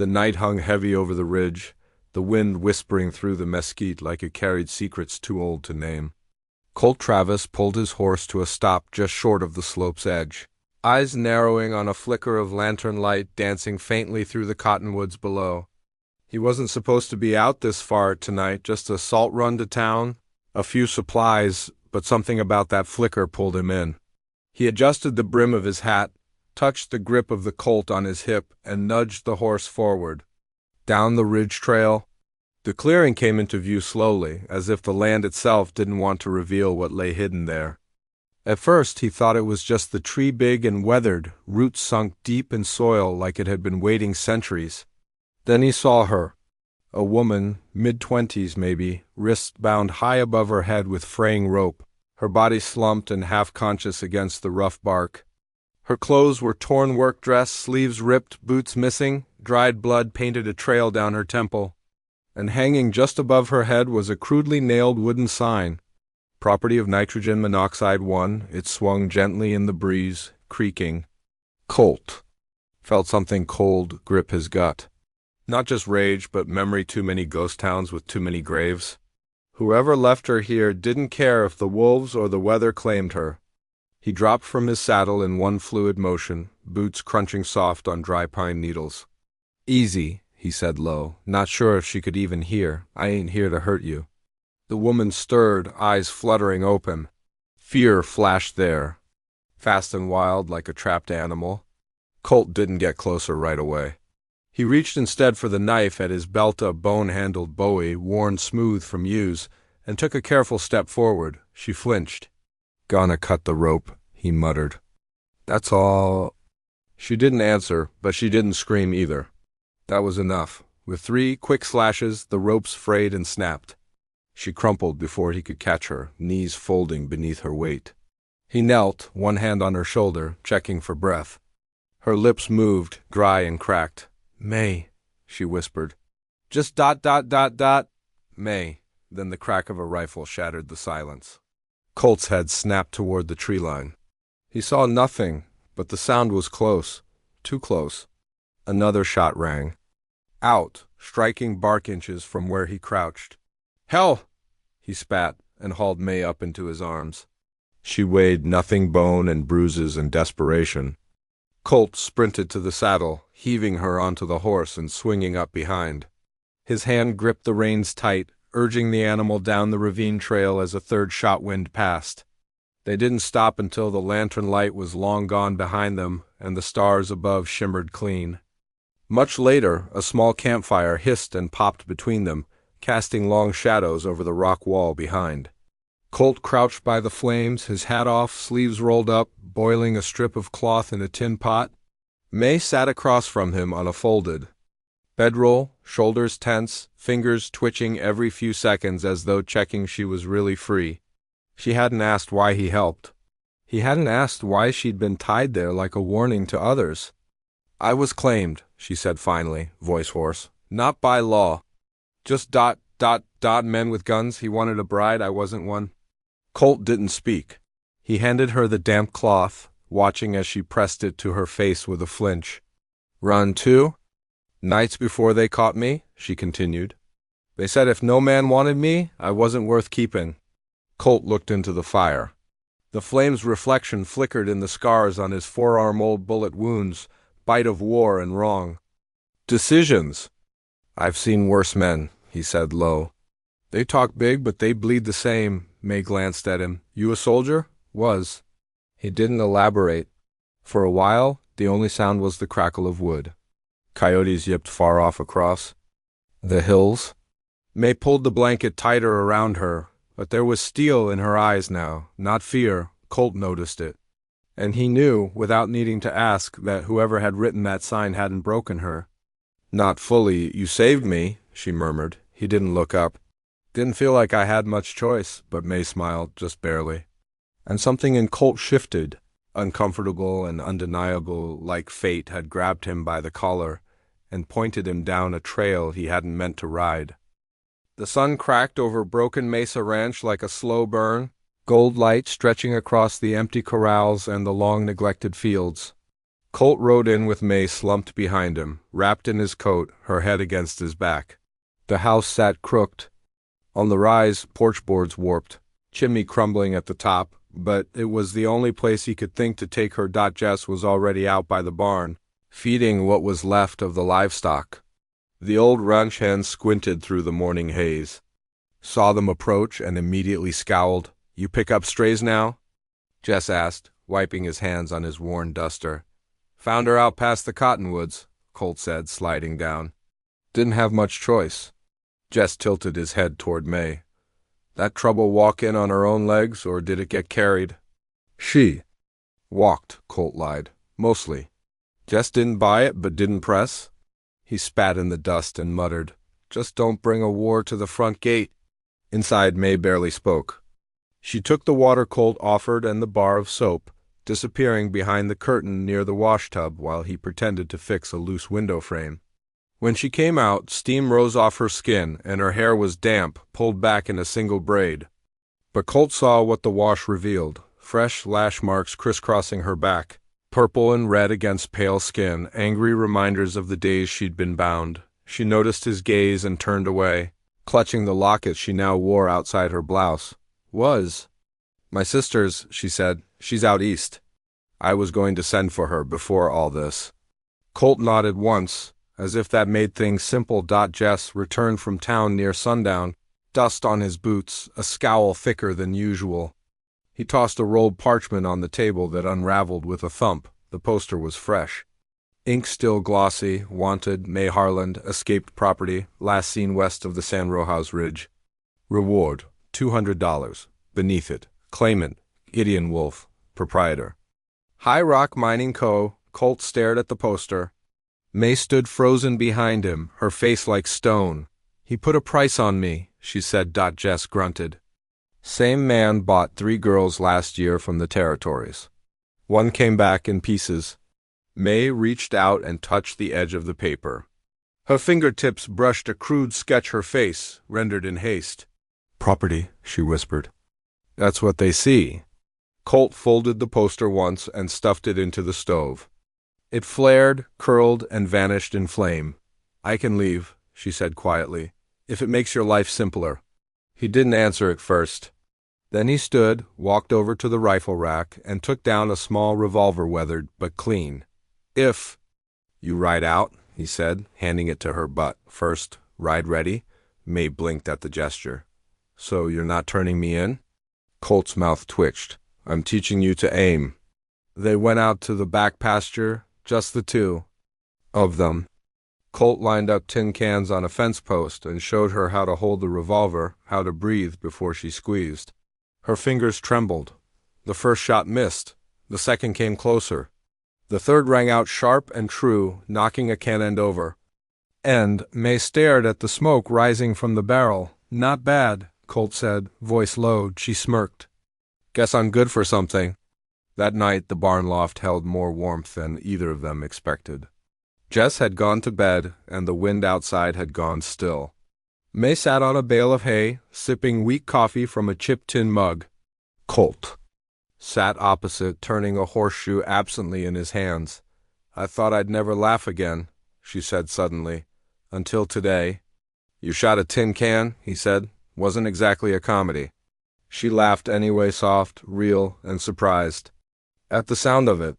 The night hung heavy over the ridge, the wind whispering through the mesquite like it carried secrets too old to name. Colt Travis pulled his horse to a stop just short of the slope's edge, eyes narrowing on a flicker of lantern light dancing faintly through the cottonwoods below. He wasn't supposed to be out this far tonight, just a salt run to town, a few supplies, but something about that flicker pulled him in. He adjusted the brim of his hat, touched the grip of the Colt on his hip, and nudged the horse forward. Down the ridge trail. The clearing came into view slowly, as if the land itself didn't want to reveal what lay hidden there. At first he thought it was just the tree big and weathered, roots sunk deep in soil like it had been waiting centuries. Then he saw her, a woman, mid-20s maybe, wrists bound high above her head with fraying rope, her body slumped and half-conscious against the rough bark. Her clothes were torn work dress, sleeves ripped, boots missing, dried blood painted a trail down her temple. And hanging just above her head was a crudely nailed wooden sign. Property of nitrogen monoxide 1, it swung gently in the breeze, creaking. Colt felt something cold grip his gut. Not just rage, but memory too many ghost towns with too many graves. Whoever left her here didn't care if the wolves or the weather claimed her. He dropped from his saddle in one fluid motion, boots crunching soft on dry pine needles. "Easy," he said low, not sure if she could even hear. "I ain't here to hurt you." The woman stirred, eyes fluttering open. Fear flashed there, fast and wild like a trapped animal. Colt didn't get closer right away. He reached instead for the knife at his belt, a bone-handled bowie worn smooth from use, and took a careful step forward. She flinched. "Gonna cut the rope," he muttered. "That's all." She didn't answer, but she didn't scream either. That was enough. With 3 quick slashes, the ropes frayed and snapped. She crumpled before he could catch her, knees folding beneath her weight. He knelt, one hand on her shoulder, checking for breath. Her lips moved, dry and cracked. "May," she whispered. "Just ... May." Then the crack of a rifle shattered the silence. Colt's head snapped toward the tree line. He saw nothing, but the sound was close, too close. Another shot rang. Out, striking bark inches from where he crouched. "Hell!" he spat, and hauled May up into his arms. She weighed nothing bone and bruises and desperation. Colt sprinted to the saddle, heaving her onto the horse and swinging up behind. His hand gripped the reins tight, urging the animal down the ravine trail as a third shot wind passed. They didn't stop until the lantern light was long gone behind them and the stars above shimmered clean. Much later, a small campfire hissed and popped between them, casting long shadows over the rock wall behind. Colt crouched by the flames, his hat off, sleeves rolled up, boiling a strip of cloth in a tin pot. May sat across from him on a folded bedroll, shoulders tense, fingers twitching every few seconds as though checking she was really free. She hadn't asked why he helped. He hadn't asked why she'd been tied there like a warning to others. "I was claimed," she said finally, voice hoarse. "Not by law. Just ... men with guns. He wanted a bride, I wasn't one." Colt didn't speak. He handed her the damp cloth, watching as she pressed it to her face with a flinch. "Run too? Nights before they caught me," she continued. "They said if no man wanted me, I wasn't worth keeping." Colt looked into the fire. The flame's reflection flickered in the scars on his forearm, old bullet wounds, bite of war and wrong. "Decisions. I've seen worse men," he said low. "They talk big, but they bleed the same." May glanced at him. "You a soldier?" "Was." He didn't elaborate. For a while, the only sound was the crackle of wood. Coyotes yipped far off across the hills. May pulled the blanket tighter around her, but there was steel in her eyes now, not fear. Colt noticed it. And he knew, without needing to ask, that whoever had written that sign hadn't broken her. "Not fully. You saved me," she murmured. He didn't look up. "Didn't feel like I had much choice," but May smiled, just barely. And something in Colt shifted, uncomfortable and undeniable, like fate had grabbed him by the collar and pointed him down a trail he hadn't meant to ride. The sun cracked over Broken Mesa Ranch like a slow burn, gold light stretching across the empty corrals and the long-neglected fields. Colt rode in with May slumped behind him, wrapped in his coat, her head against his back. The house sat crooked. On the rise, porch boards warped, chimney crumbling at the top, but it was the only place he could think to take her. Jess was already out by the barn, feeding what was left of the livestock. The old ranch hand squinted through the morning haze, saw them approach, and immediately scowled. "You pick up strays now?" Jess asked, wiping his hands on his worn duster. "Found her out past the cottonwoods," Colt said, sliding down. "Didn't have much choice." Jess tilted his head toward May. "That trouble walk in on her own legs, or did it get carried?" "She walked," Colt lied. "Mostly. Jess didn't buy it, but didn't press." He spat in the dust and muttered, "Just don't bring a war to the front gate." Inside, May barely spoke. She took the water Colt offered and the bar of soap, disappearing behind the curtain near the washtub while he pretended to fix a loose window frame. When she came out, steam rose off her skin, and her hair was damp, pulled back in a single braid. But Colt saw what the wash revealed, fresh lash marks crisscrossing her back, purple and red against pale skin, angry reminders of the days she'd been bound. She noticed his gaze and turned away, clutching the locket she now wore outside her blouse. "Was my sister's," she said. "She's out east. I was going to send for her before all this." Colt nodded once, as if that made things simple. Jess returned from town near sundown, dust on his boots, a scowl thicker than usual. He tossed a rolled parchment on the table that unraveled with a thump. The poster was fresh. Ink still glossy, wanted, May Harland, escaped property, last seen west of the San Rojas Ridge. Reward, $200. Beneath it, claimant, Gideon Wolf, proprietor. High Rock Mining Co. Colt stared at the poster. May stood frozen behind him, her face like stone. "He put a price on me," she said. Jess grunted. "Same man bought 3 girls last year from the territories. One came back in pieces." May reached out and touched the edge of the paper. Her fingertips brushed a crude sketch, her face rendered in haste. "Property," she whispered. "That's what they see." Colt folded the poster once and stuffed it into the stove. It flared, curled, and vanished in flame. "I can leave," she said quietly, "if it makes your life simpler." He didn't answer at first. Then he stood, walked over to the rifle rack, and took down a small revolver, weathered but clean. "If you ride out," he said, handing it to her. "But first, ride ready." May blinked at the gesture. "So you're not turning me in?" Colt's mouth twitched. "I'm teaching you to aim." They went out to the back pasture, just the two of them. Colt lined up tin cans on a fence post and showed her how to hold the revolver, how to breathe before she squeezed. Her fingers trembled. The first shot missed. The second came closer. The third rang out sharp and true, knocking a can end over. And May stared at the smoke rising from the barrel. "Not bad," Colt said, voice low. She smirked. "Guess I'm good for something." That night the barn loft held more warmth than either of them expected. Jess had gone to bed, and the wind outside had gone still. May sat on a bale of hay, sipping weak coffee from a chipped tin mug. Colt sat opposite, turning a horseshoe absently in his hands. "I thought I'd never laugh again," she said suddenly. "Until today." "You shot a tin can," he said. "Wasn't exactly a comedy." She laughed anyway, soft, real, and surprised. At the sound of it,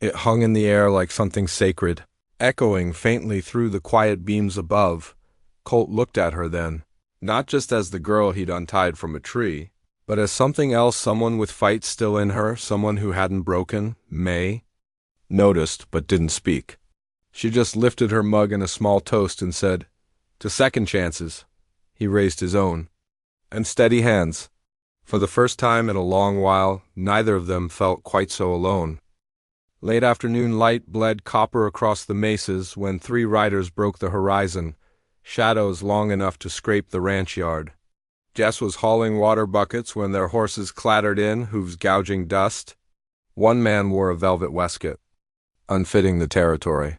it hung in the air like something sacred, echoing faintly through the quiet beams above. Colt looked at her then, not just as the girl he'd untied from a tree, but as something else, someone with fight still in her, someone who hadn't broken. May noticed but didn't speak. She just lifted her mug in a small toast and said, "To second chances." He raised his own. "And steady hands." For the first time in a long while, neither of them felt quite so alone. Late afternoon light bled copper across the mesas when 3 riders broke the horizon, shadows long enough to scrape the ranch yard. Jess was hauling water buckets when their horses clattered in, hooves gouging dust. One man wore a velvet waistcoat, unfitting the territory.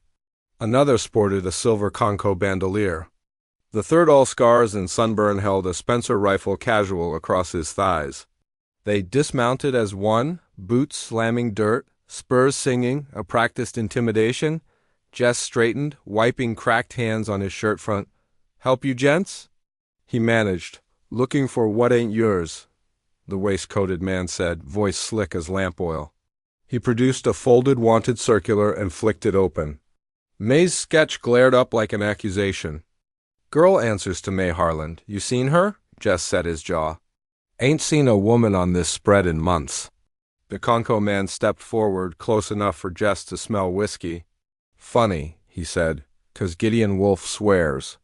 Another sported a silver Conco bandolier. The third, all scars and sunburn, held a Spencer rifle casual across his thighs. They dismounted as one, boots slamming dirt, Spurs singing, a practiced intimidation. Jess straightened, wiping cracked hands on his shirt front. Help you, gents? He managed. Looking for what ain't yours, the waistcoated man said, voice slick as lamp oil. He produced a folded wanted circular and flicked it open. May's sketch glared up like an accusation. Girl answers to May Harland. You seen her? Jess set his jaw. Ain't seen a woman on this spread in months. The Conco man stepped forward, close enough for Jess to smell whiskey. Funny, he said, 'cause Gideon Wolf swears.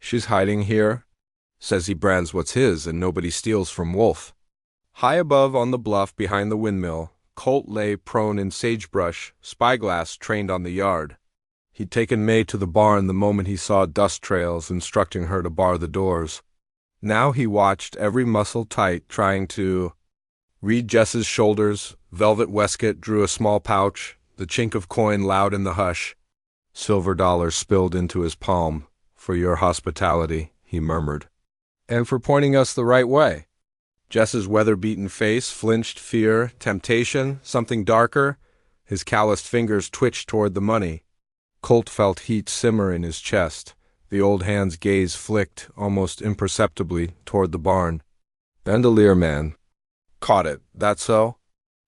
She's hiding here. Says he brands what's his and nobody steals from Wolf. High above on the bluff behind the windmill, Colt lay prone in sagebrush, spyglass trained on the yard. He'd taken May to the barn the moment he saw dust trails instructing her to bar the doors. Now he watched, every muscle tight, trying to read Jess's shoulders. Velvet waistcoat drew a small pouch, the chink of coin loud in the hush. Silver dollars spilled into his palm. For your hospitality, he murmured. And for pointing us the right way. Jess's weather-beaten face flinched fear, temptation, something darker. His calloused fingers twitched toward the money. Colt felt heat simmer in his chest. The old hand's gaze flicked, almost imperceptibly, toward the barn. Bandolier man. Caught it, that so?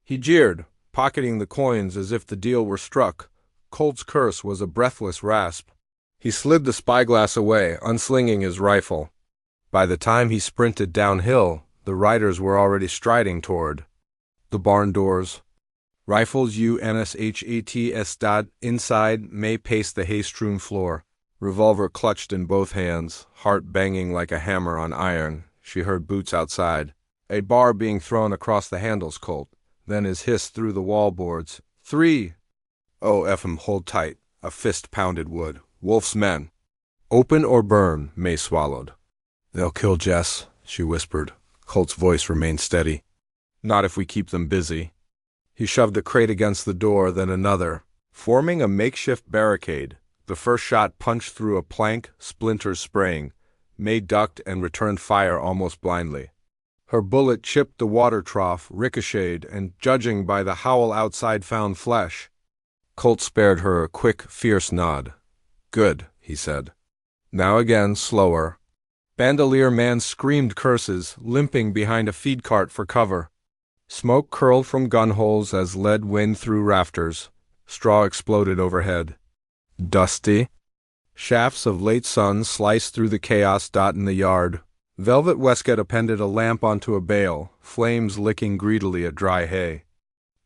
He jeered, pocketing the coins as if the deal were struck. Colt's curse was a breathless rasp. He slid the spyglass away, unslinging his rifle. By the time he sprinted downhill, the riders were already striding toward the barn doors. Rifles UNSHATS. Inside, May paced the hay-strewn floor. Revolver clutched in both hands, heart banging like a hammer on iron. She heard boots outside. A bar being thrown across the handles, Colt. Then his hiss through the wall boards. 3! Oh, F 'em, hold tight. A fist pounded wood. Wolf's men. Open or burn, May swallowed. They'll kill Jess, she whispered. Colt's voice remained steady. Not if we keep them busy. He shoved a crate against the door, then another, forming a makeshift barricade. The first shot punched through a plank, splinters spraying. May ducked and returned fire almost blindly. Her bullet chipped the water trough, ricocheted, and, judging by the howl outside, found flesh. Colt spared her a quick, fierce nod. Good, he said. Now again, slower. Bandolier man screamed curses, limping behind a feed cart for cover. Smoke curled from gun holes as lead wind through rafters. Straw exploded overhead. Dusty. Shafts of late sun sliced through the chaos. In the yard, Velvet waistcoat appended a lamp onto a bale, flames licking greedily at dry hay.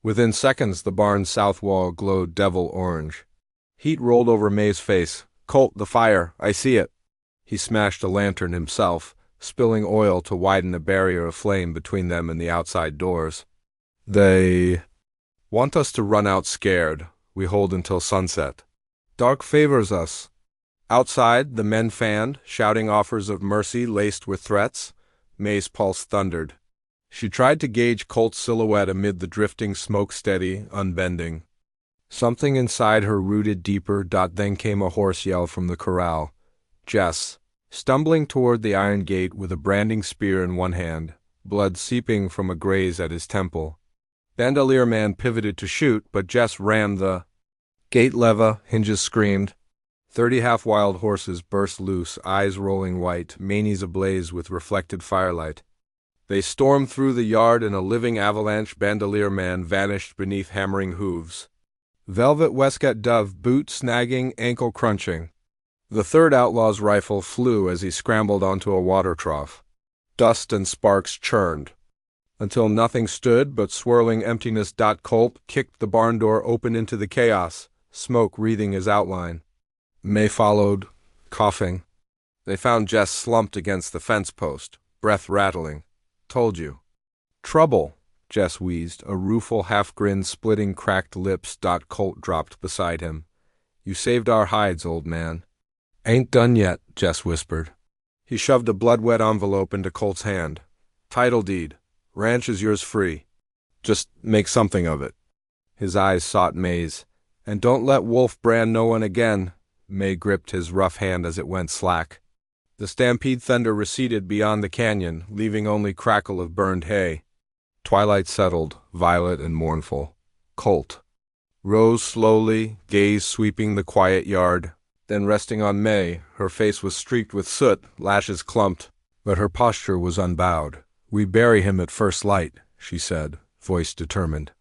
Within seconds, the barn's south wall glowed devil orange. Heat rolled over May's face. Colt, the fire, I see it. He smashed a lantern himself, spilling oil to widen a barrier of flame between them and the outside doors. They want us to run out scared. We hold until sunset. Dark favors us. Outside, the men fanned, shouting offers of mercy laced with threats. May's pulse thundered. She tried to gauge Colt's silhouette amid the drifting smoke, steady, unbending. Something inside her rooted deeper. Then came a hoarse yell from the corral. Jess, stumbling toward the iron gate with a branding spear in one hand, blood seeping from a graze at his temple. Bandolier man pivoted to shoot, but Jess ran the gate lever. Hinges screamed. 30 half-wild horses burst loose, eyes rolling white, manes ablaze with reflected firelight. They stormed through the yard in a living avalanche. Bandolier man vanished beneath hammering hooves. Velvet waistcoat dove, boot snagging, ankle crunching. The third outlaw's rifle flew as he scrambled onto a water trough. Dust and sparks churned, until nothing stood but swirling emptiness. Colt kicked the barn door open into the chaos, smoke wreathing his outline. May followed, coughing. They found Jess slumped against the fence post, breath rattling. Told you. Trouble, Jess wheezed, a rueful half-grin splitting cracked lips. Colt dropped beside him. You saved our hides, old man. Ain't done yet, Jess whispered. He shoved a blood-wet envelope into Colt's hand. Title deed. Ranch is yours free. Just make something of it. His eyes sought May's. And don't let Wolf brand no one again. May gripped his rough hand as it went slack. The stampede thunder receded beyond the canyon, leaving only crackle of burned hay. Twilight settled, violet and mournful. Colt, rose slowly, gaze sweeping the quiet yard, then resting on May. Her face was streaked with soot, lashes clumped, but her posture was unbowed. "We bury him at first light," she said, voice determined.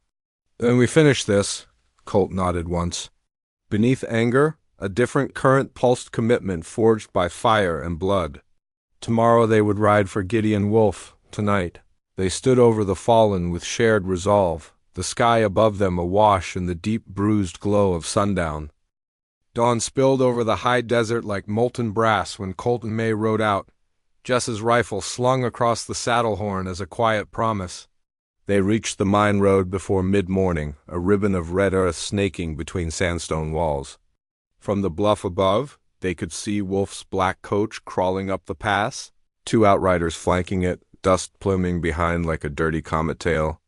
"Then we finish this," Colt nodded once. Beneath anger, a different current pulsed commitment forged by fire and blood. Tomorrow they would ride for Gideon Wolf. Tonight, they stood over the fallen with shared resolve, the sky above them awash in the deep bruised glow of sundown. Dawn spilled over the high desert like molten brass when Colt and May rode out, Jess's rifle slung across the saddle horn as a quiet promise. They reached the mine road before mid-morning, a ribbon of red earth snaking between sandstone walls. From the bluff above, they could see Wolf's black coach crawling up the pass, two outriders flanking it, dust pluming behind like a dirty comet tail.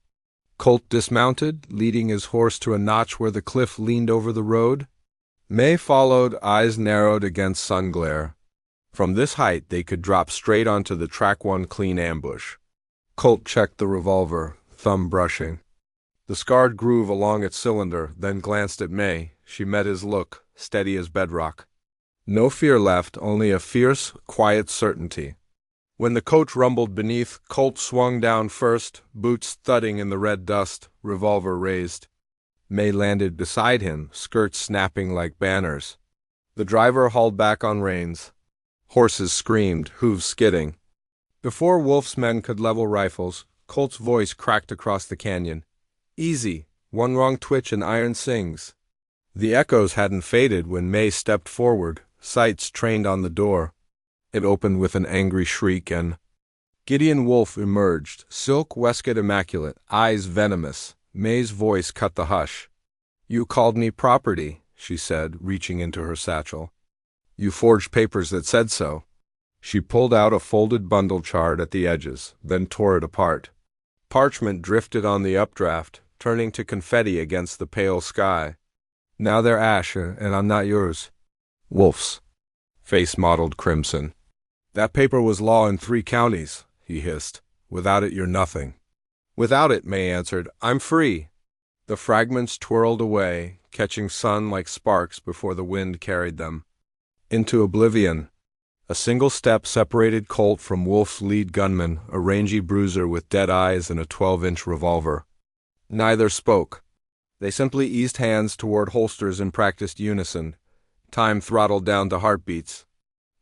Colt dismounted, leading his horse to a notch where the cliff leaned over the road. May followed, eyes narrowed against sun glare. From this height they could drop straight onto the track one clean ambush. Colt checked the revolver, thumb brushing the scarred groove along its cylinder, then glanced at May. She met his look, steady as bedrock. No fear left, only a fierce, quiet certainty. When the coach rumbled beneath, Colt swung down first, boots thudding in the red dust, revolver raised. May landed beside him, skirts snapping like banners. The driver hauled back on reins. Horses screamed, hooves skidding. Before Wolf's men could level rifles, Colt's voice cracked across the canyon. "Easy, one wrong twitch and iron sings." The echoes hadn't faded when May stepped forward, sights trained on the door. It opened with an angry shriek and Gideon Wolf emerged, silk waistcoat immaculate, eyes venomous. May's voice cut the hush. "You called me property," she said, reaching into her satchel. "You forged papers that said so." She pulled out a folded bundle chart at the edges, then tore it apart. Parchment drifted on the updraft, turning to confetti against the pale sky. "Now they're ash, and I'm not yours." Wolf's face mottled crimson. "That paper was law in 3 counties, he hissed. "Without it, you're nothing." "Without it," May answered, "I'm free." The fragments twirled away, catching sun like sparks before the wind carried them into oblivion. A single step separated Colt from Wolf's lead gunman, a rangy bruiser with dead eyes and a 12-inch revolver. Neither spoke. They simply eased hands toward holsters in practiced unison. Time throttled down to heartbeats.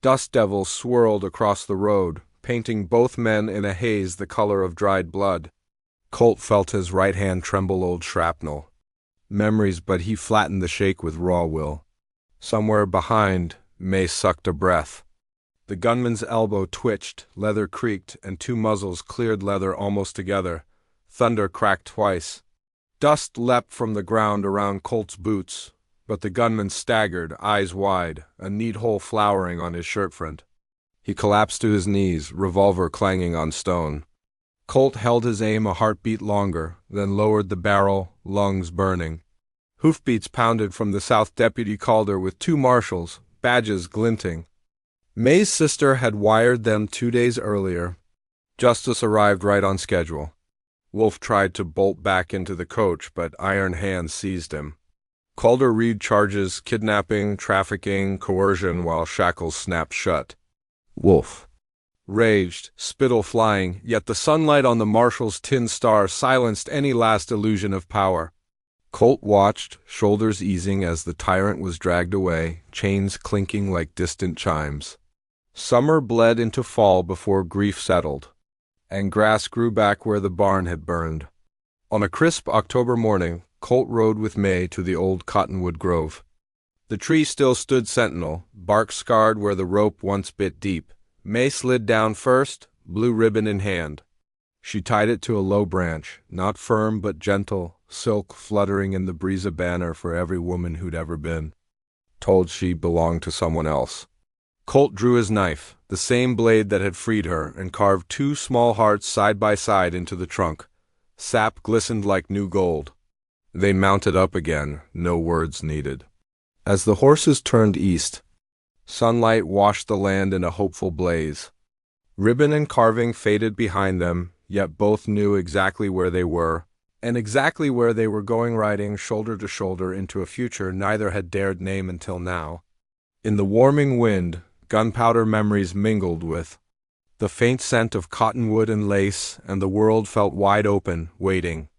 Dust devils swirled across the road, painting both men in a haze the color of dried blood. Colt felt his right hand tremble old shrapnel. Memories, but he flattened the shake with raw will. Somewhere behind, May sucked a breath. The gunman's elbow twitched, leather creaked, and 2 muzzles cleared leather almost together. Thunder cracked twice. Dust leapt from the ground around Colt's boots, but the gunman staggered, eyes wide, a neat hole flowering on his shirt front. He collapsed to his knees, revolver clanging on stone. Colt held his aim a heartbeat longer, then lowered the barrel, lungs burning. Hoofbeats pounded from the South Deputy Calder with 2 marshals, badges glinting. May's sister had wired them 2 days earlier. Justice arrived right on schedule. Wolf tried to bolt back into the coach, but iron hands seized him. Calder read charges, kidnapping, trafficking, coercion, while shackles snapped shut. Wolf raged, spittle flying, yet the sunlight on the marshal's tin star silenced any last illusion of power. Colt watched, shoulders easing as the tyrant was dragged away, chains clinking like distant chimes. Summer bled into fall before grief settled, and grass grew back where the barn had burned. On a crisp October morning, Colt rode with May to the old cottonwood grove. The tree still stood sentinel, bark scarred where the rope once bit deep. May slid down first, blue ribbon in hand. She tied it to a low branch, not firm but gentle, silk fluttering in the breeze, a banner for every woman who'd ever been told she belonged to someone else. Colt drew his knife, the same blade that had freed her, and carved 2 small hearts side by side into the trunk. Sap glistened like new gold. They mounted up again, no words needed. As the horses turned east, sunlight washed the land in a hopeful blaze. Ribbon and carving faded behind them, yet both knew exactly where they were, And exactly where they were going, riding shoulder to shoulder into a future neither had dared name until now. In the warming wind, gunpowder memories mingled with the faint scent of cottonwood and lace, and the world felt wide open, waiting.